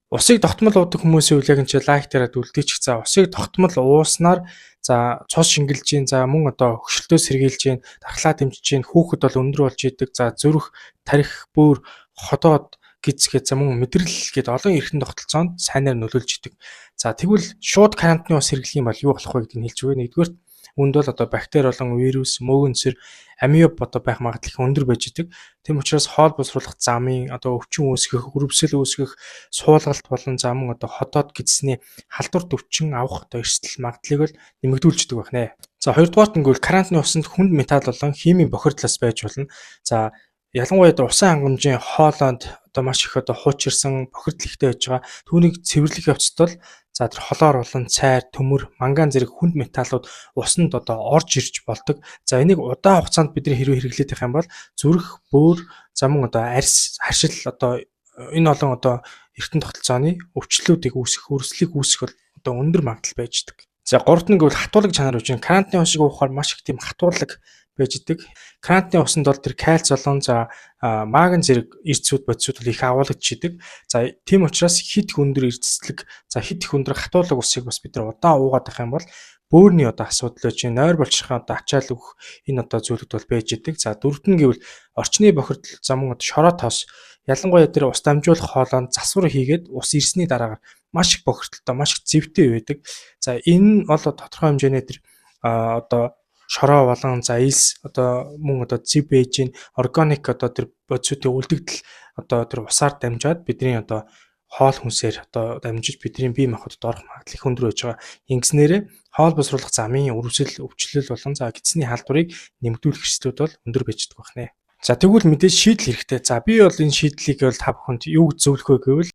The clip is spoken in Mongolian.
Усыг тогтмол уудаг хүмүүсийн үйл яг энэ лайк дараад үлдээчих. За усыг тогтмол ууснаар за цус шингэлж гин, за мөн одоо хөшөлтөө сэргийлж гин, дархлаа дэмжиж гин, хүүхэд бол өндөр болж идэг. За зүрх, тарих, бөөр, ходоод гизгээд за мөн мэдрэл гээд олон эрхэм тогтолцоонд сайнаар нөлөөлж идэг. За тэгвэл шууд карантины ус хэрэглэх юм бол юу болох вэ гэдгийг хэлж өгье. Нэгдүгээр үүнд бол одоо бактери болон вирус, мөөгөнцөр, амиоб одоо байх магадлал их өндөр байж идэг. Тэм учраас хоол босруулах замын одоо өвчин үүсгэх, өрөвсөл үүсгэх, суулгалт болон за мөн одоо хотоод гидсний халдвар төвчин авах одоо эрсдэл магадлалыг бол нэмэгдүүлждэг байна. За хоёрдугаарт ингүүл карантины усанд хүнд металл болон химийн бохирдлоос байж болно. За ялангуяа одоо усан хангамжийн хоолойнд одоо маш их одоо хуучирсан бохирдол ихтэй байж байгаа. Түүнийг цэвэрлэх явцад бол за тэр холоор болон цайр, төмөр, манган зэрэг хүнд металлууд усанд одоо орж ирж болдог. За энийг удаан хугацаанд бидний хэрвээ хэрэглээд байх юм бол зүрх, бөөр, за мөн одоо арьс, харшил одоо энэ олон одоо эртэн тогтолцооны өвчлөлүүдийг үүсгэх, өрсөлдөлийг үүсгэх бол одоо өндөр магадлал байж идэг. За гуравт нь гэвэл хатуулаг чанар үуч. Карантины усыг уухаар маш их тийм хатуулаг байж идэг. Карантины усанд бол тэр кальц болон за магний зэрэг эрдсүүд бодисууд их агуулгадчихдаг. За тийм учраас хит их өндөр эрдэслэг, за хит их өндөр хатуулаг усыг бас бид нар удаан уугаад байх юм бол бөөрийн одоо асуудал байж, нойр болчихын одоо ачаал өгөх энэ одоо зүйлүүд бол байж идэг. За дөрөвт нь гэвэл орчны бохирдол, за мөн одоо шороо тоос, ялангуяа тэр ус дамжуулах хоолойнд засвар хийгээд ус ирсний дараагаар маш их бохирдолтой, маш их зэвтэй байдаг. За энэ нь бол тодорхой хэмжээний тэр одоо шороо болон за илс одоо мөн одоо зэв бэйжин органик одоо тэр бодисуудын үлдэгдэл одоо тэр усаар дамжаад бидний одоо хоол хүнсээр одоо дамжиж бидний бие махбодод орох магадлал их өндөр байж байгаа. Ингэснээрээ хоол босруулах замын өрөвсөл, өвчлөл болон за гидсний халдварыг нэмэгдүүлэх эрсдлүүд бол өндөр байж байгаа байна. За тэгвэл мэдээж шийдэл хэрэгтэй. За би бол энэ шийдлийг бол та бүхэнд юу зөвлөх вэ гэвэл